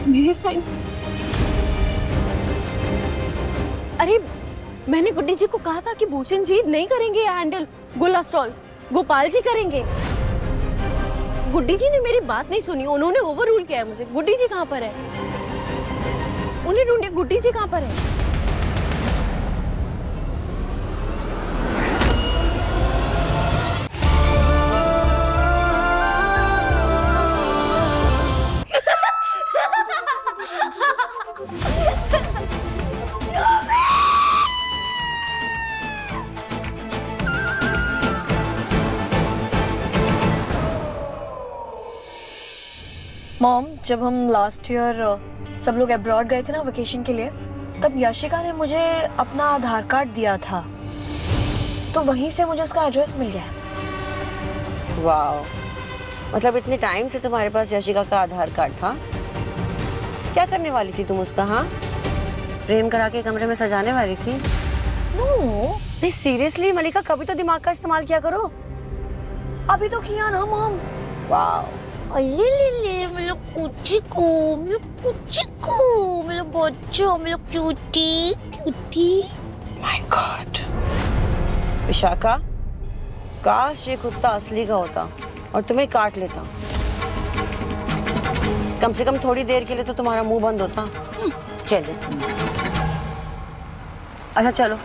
मेरे साइन? अरे मैंने गुड्डी जी को कहा था कि भूषण जी नहीं करेंगे ये हैंडल गोला स्टॉल, गोपाल जी करेंगे। गुड्डी जी ने मेरी बात नहीं सुनी, उन्होंने ओवर रूल किया है मुझे। गुड्डी जी कहाँ पर है? उन्हें ढूंढे, गुड्डी जी कहाँ पर है? मॉम, जब हम लास्ट ईयर सब लोग अब्रॉड गए थे ना वेकेशन के लिए, तब यशिका ने मुझे अपना आधार कार्ड दिया था, तो वहीं से मुझे उसका एड्रेस मिल गया। वाह, मतलब इतने टाइम से तुम्हारे पास यशिका का आधार कार्ड था? क्या करने वाली थी तुम उसका? हाँ, प्रेम करा के कमरे में सजाने वाली थी? नहीं सीरियसली मलिका, कभी तो दिमाग का इस्तेमाल किया करो। अभी तो किया ना मॉम। वाह, मेरा बच्चा, मेरा cutie cutie. My god. Vishakha, काश ये कुत्ता असली का होता और तुम्हें काट लेता। कम से कम थोड़ी देर के लिए तो तुम्हारा मुंह बंद होता। चलो अच्छा चलो,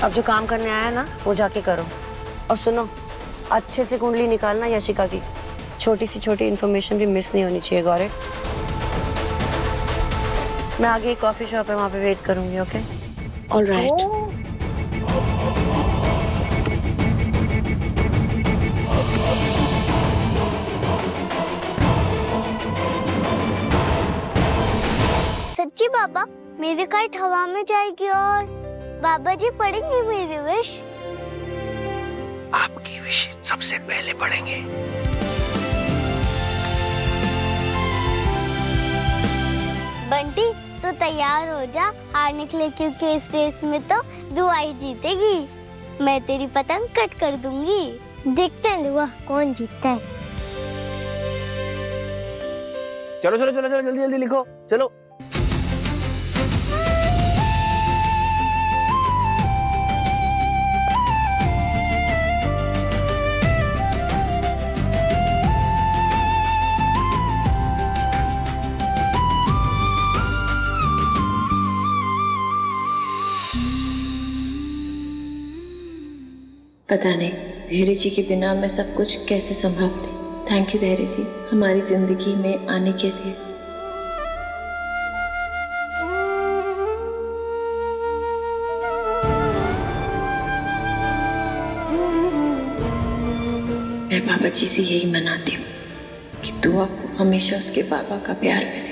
अब जो काम करने आया ना वो जाके करो। और सुनो, अच्छे से कुंडली निकालना यशिका की, छोटी सी छोटी इन्फॉर्मेशन भी मिस नहीं होनी चाहिए। गौरे, मैं आगे एक कॉफी शॉप है, वहां पे वेट करूंगी। ओके? ऑलराइट। सच्ची बाबा, मेरी काइट हवा में जाएगी और बाबा जी पढ़ेंगे मेरी विश। आपकी विश सबसे पहले पढ़ेंगे। बंटी तो तैयार हो जा, हारने के लिए, क्योंकि इस रेस में तो दुआ ही जीतेगी। मैं तेरी पतंग कट कर दूंगी। देखते हैं दुआ कौन जीतता है। चलो चलो चलो चलो, जल्दी जल्दी लिखो, चलो। पता नहीं धैर्य जी के बिना मैं सब कुछ कैसे संभालती। थैंक यू धैर्य जी, हमारी जिंदगी में आने के लिए। मैं बाबा जी से यही मनाती हूँ कि दुआ को हमेशा उसके बाबा का प्यार मिले।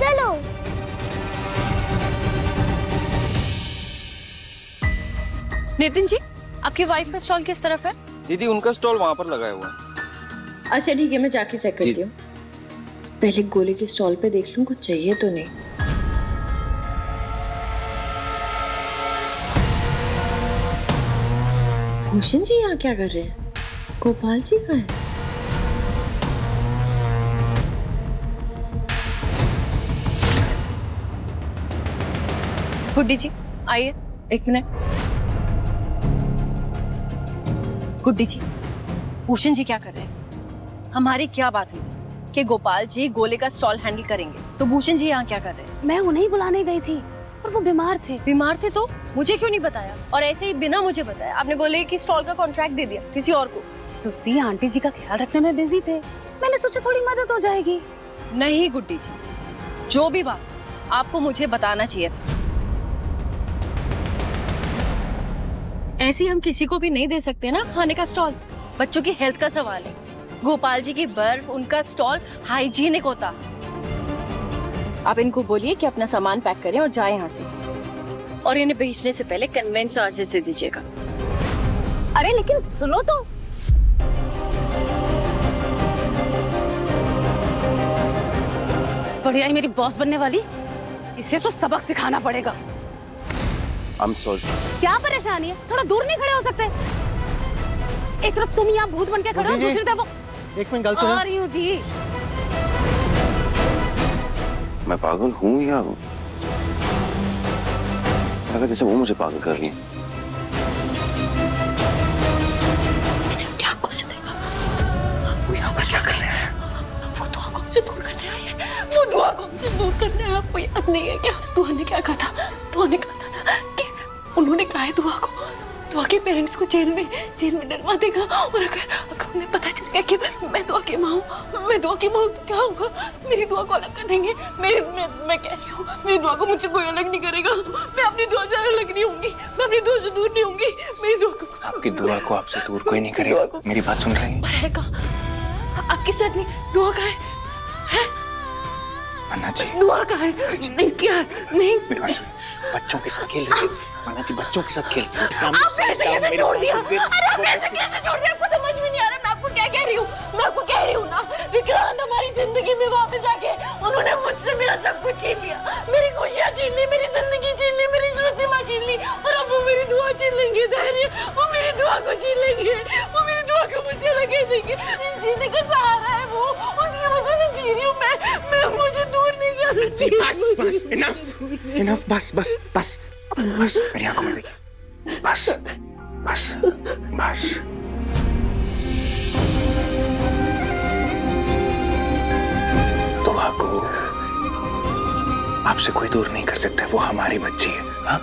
चलो। नितिन जी, आपकी वाइफ का स्टॉल किस तरफ है? दीदी उनका स्टॉल वहाँ पर लगाया हुआ है। अच्छा ठीक है, मैं जाके चेक करती हूँ। पहले गोले के स्टॉल पे देख लूं कुछ चाहिए तो नहीं। भूषण जी यहाँ क्या कर रहे हैं? गोपाल जी कहाँ हैं? गुड्डी जी आइए, एक मिनट। गुड्डी जी, भूषण जी क्या कर रहे हैं? हमारी क्या बात हुई थी कि गोपाल जी गोले का स्टॉल हैंडल करेंगे, तो भूषण जी यहाँ क्या कर रहे हैं? मैं उन्हें ही बुलाने गई थी और वो बीमार थे। बीमार थे तो मुझे क्यों नहीं बताया? और ऐसे ही बिना मुझे बताया आपने गोले की स्टॉल का कॉन्ट्रैक्ट दे दिया किसी और को। तो सी आंटी जी का ख्याल रखने में बिजी थे, मैंने सोचा थोड़ी मदद हो जाएगी। नहीं गुड्डी जी, जो भी बात आपको मुझे बताना चाहिए था। ऐसे हम किसी को भी नहीं दे सकते ना खाने का स्टॉल। बच्चों की हेल्थ का सवाल है। गोपाल जी की बर्फ, उनका स्टॉल हाइजीनिक होता। आप इनको बोलिए कि अपना सामान पैक करें और जाए यहाँ से, और इन्हें भेजने से पहले कन्वेंस चार्जेस दे दीजिएगा। अरे लेकिन सुनो तो, बढ़िया ही मेरी बॉस बनने वाली, इसे तो सबक सिखाना पड़ेगा। I'm sorry. क्या परेशानी है? थोड़ा दूर नहीं खड़े हो सकते? एक तरफ तुम यहाँ भूत बन के खड़े हो, दूसरी तरफ वो। एक मिनट, गल सुनो। आ रही हूँ जी। मैं पागल हूँ या लगा जैसे वो मुझे पागल कर रही है। क्या आंखों से देखा? वो यहाँ पर क्या कर रहे हैं? वो दुआ को हमसे दूर करने आई है। वो दुआ को हमसे दूर करने आए। आपको याद नहीं है क्या? दुआ ने क्या कहा था? दुआ ने कहा था ना कि उन्होंने कहा है दुआ के पेरेंट्स को जेल में डलवा देगा, और अगर उन्हें पता चल गया कि मैं दुआ की माँ हूँ तो क्या होगा? मेरी दुआ को अलग कर देंगे। मैं कह रही हूँ, मेरी दुआ को मुझसे कोई अलग नहीं करेगा। मैं अपनी दुआ से अलग नहीं होंगी, मैं अपनी दुआ से दूर नहीं होंगी। मेरी दुआ को, आपकी दुआ को आपसे दूर कोई नहीं करेगा। मेरी बात सुन रही हैं? पर है कहाँ? आपके साथ नहीं, दुआ का है? अन्ना जी, दुआ का है? नहीं क्या? नहीं, बच्चों के साथ खेल रही है। अन्ना जी, बच्चों के साथ खेल रही है। आपने ऐसे कैसे छोड़ दिया? अरे आपने ऐसे कैसे छोड़ दिया? आपको समझ में नहीं आ रहा मैं आपको क्या कह रही हूँ? मैं आपको कह रही हूँ ना, विक्रांत हमारी जिंदगी में वापस आके उन्होंने मुझसे मेरा सब कुछ छीन लिया। मेरी खुशियाँ छीन ली, मेरी जिंदगी छीन ली, मेरी श्रुतिमा छीन ली, और अब वो मेरी दुआ छीन लेंगे। धैर्य, वो मेरी दुआ को छीन लेंगे, वो मेरी दुआ को मुझसे अलग कर देंगे। जीने का सहारा है वो, उसकी वजह से जी रही हूँ मैं मुझे दूर नहीं कर सकती। बस, इनफ, बस। मेरी आंखों में देखिए। बस। दुआ को आपसे कोई दूर नहीं कर सकता, वो हमारी बच्ची है। हाँ?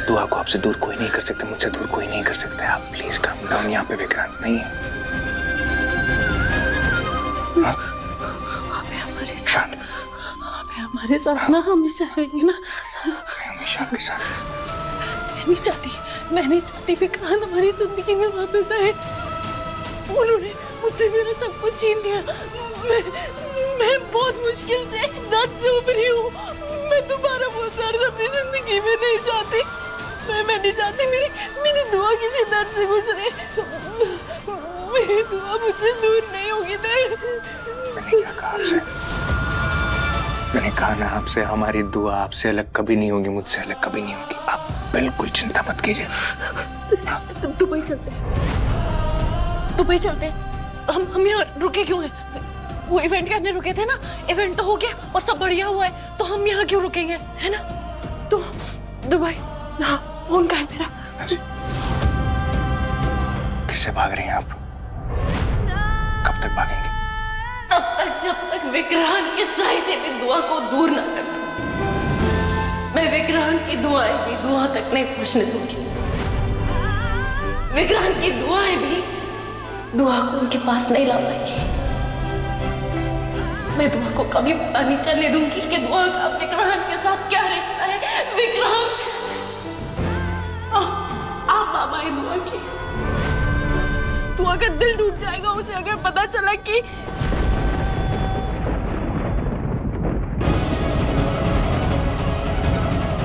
दुआ को आपसे दूर कोई नहीं कर सकता, मुझसे दूर कोई नहीं कर सकता। आप प्लीज काम डाउन, यहाँ पे विक्रांत नहीं है। हाँ? शांत, हमारे साथ ना हमेशा रहेंगे ना? हमेशा आपके साथ। मैं नहीं चाहती विक्रांत हमारी जिंदगी में वापस आए। उन्होंने मुझसे मेरा सब कुछ छीन लिया। मैं बहुत मुश्किल से इस दर्द से उभरी हूँ। मैं दोबारा वो दर्द अपनी जिंदगी में नहीं चाहती। मैं नहीं चाहती मेरी दुआ किसी दर्द से गुजरे। मेरी दुआ मुझसे दूर नहीं होगी। मैंने क्या कहा आपसे? मैंने कहा ना आपसे, हमारी दुआ आपसे अलग कभी नहीं होगी, मुझसे अलग कभी नहीं होगी। आप बिल्कुल चिंता मत कीजिए। दुबई चलते हैं। हम यहाँ रुके क्यों हैं? वो इवेंट करने रुके थे ना, इवेंट तो हो गया और सब बढ़िया हुआ है, तो हम यहाँ क्यों रुकेंगे, है ना? तो दुबई, हाँ, फोन का है मेरा। किससे भाग रही हैं आप? कब तक भागेंगे? तब तक जब तक विक्रांत के साय से भी दुआ को दूर ना कर दूं। मैं विक्रांत की दुआएं भी दुआ तक नहीं पहुंचने दूंगी। विक्रांत की दुआएं भी दुआ को उनके पास नहीं ला पाएगी। मैं दुआ को कभी पता नहीं चलने दूंगी कि दुआ का विक्रांत के साथ क्या रिश्ता है। विक्रांत, आप मामा है दुआ की। दुआ का दिल टूट जाएगा उसे अगर पता चला कि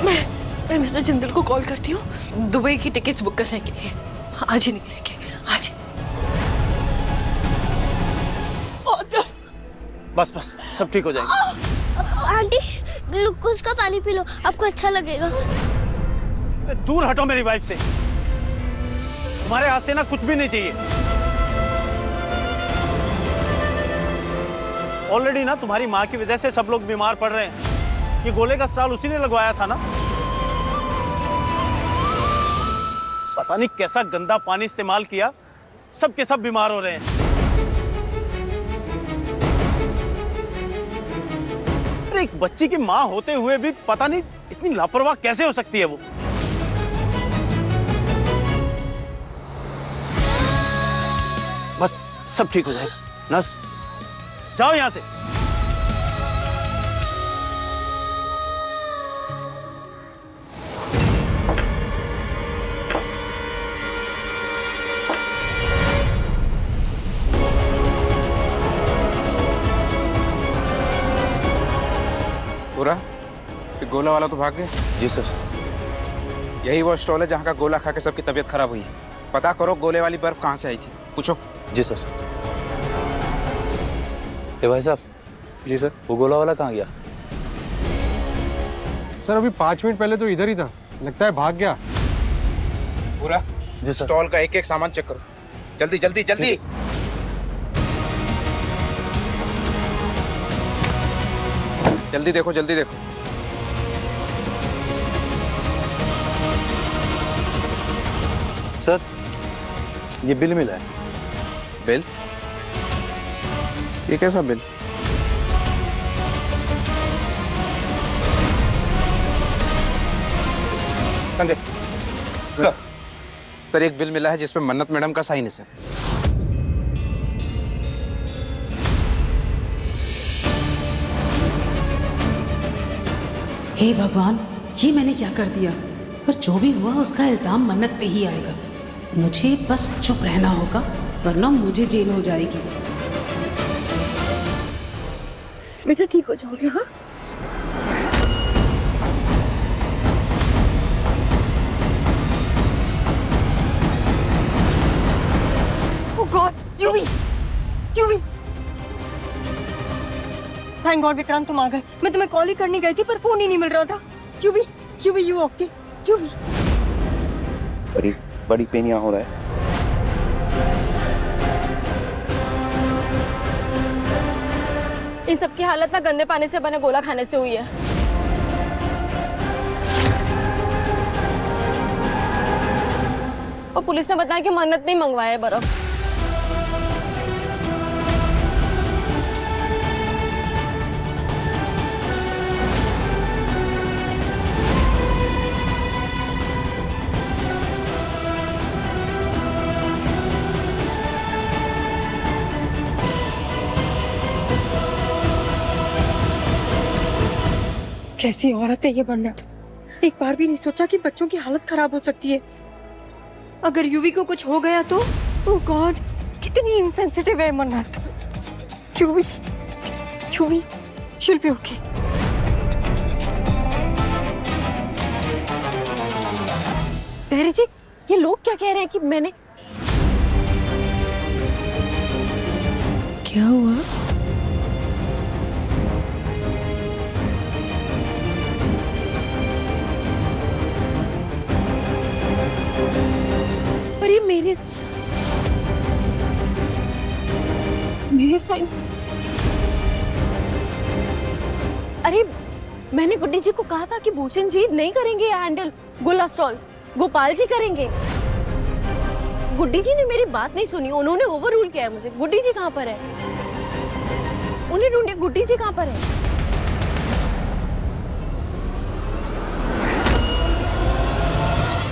मैं मिस्टर जिंदल को कॉल करती हूँ दुबई की टिकट्स बुक करने के लिए। आज ही निकलेंगे, आज ही। बस सब ठीक हो जाएगा। आंटी, ग्लूकोज का पानी पी लो, आपको अच्छा लगेगा। दूर हटो मेरी वाइफ से। तुम्हारे हाथ से ना कुछ भी नहीं चाहिए। ऑलरेडी ना तुम्हारी माँ की वजह से सब लोग बीमार पड़ रहे हैं। ये गोले का स्टॉल उसी ने लगवाया था ना। पता नहीं कैसा गंदा पानी इस्तेमाल किया, सब के सब बीमार हो रहे हैं। अरे एक बच्ची की माँ होते हुए भी पता नहीं इतनी लापरवाह कैसे हो सकती है वो। बस सब ठीक हो जाएगा। नर्स, जाओ यहां से। गोला वाला तो भाग गए। जी सर। यही वो स्टॉल है जहाँ का गोला खा के सबकी तबीयत खराब हुई है। पता करो गोले वाली बर्फ कहाँ से आई थी, पूछो। जी सर। ए भाई साहब। जी सर। वो गोला वाला कहाँ गया? सर अभी 5 मिनट पहले तो इधर ही था, लगता है भाग गया। पूरा जी सर। स्टॉल का एक एक सामान चेक करो, जल्दी जल्दी जल्दी। जल्दी देखो जल्दी देखो। सर ये बिल मिला है। बिल? ये कैसा बिल? संजय सर एक बिल मिला है जिसपे मन्नत मैडम का साइन है। हे भगवान, ये मैंने क्या कर दिया? पर जो भी हुआ उसका इल्जाम मन्नत पे ही आएगा। मुझे बस चुप रहना होगा वरना मुझे जेल हो जाएगी। बेटा ठीक हो जाओगे? हाँ थैंक गॉड विक्रांत तुम आ गए। मैं तुम्हें कॉल ही करने गई थी पर फोन ही नहीं मिल रहा था। क्यों यू ओके? बड़ी पेन यहाँ हो रहा है। इन सब की हालत ना गंदे पानी से बने गोला खाने से हुई है। और पुलिस ने बताया कि मन्नत नहीं मंगवाया है बर्फ। कैसी औरत है ये मन्नत? एक बार भी नहीं सोचा कि बच्चों की हालत खराब हो सकती है। अगर यूवी को कुछ हो गया तो ओह गॉड, कितनी इनसेंसिटिव है मन्नत। UV she'll be okay। धैर्य जी, ये लोग क्या कह रहे हैं कि मैंने क्या हुआ? पर ये मेरे साइन। अरे मैंने गुड्डी जी को कहा था कि भूषण जी नहीं करेंगे ये हैंडल गोला स्टॉल, गोपाल जी करेंगे। गुड्डी जी ने मेरी बात नहीं सुनी, उन्होंने ओवररूल किया है मुझे। गुड्डी जी कहाँ पर है? उन्हें ढूंढे, गुड्डी जी कहाँ पर है?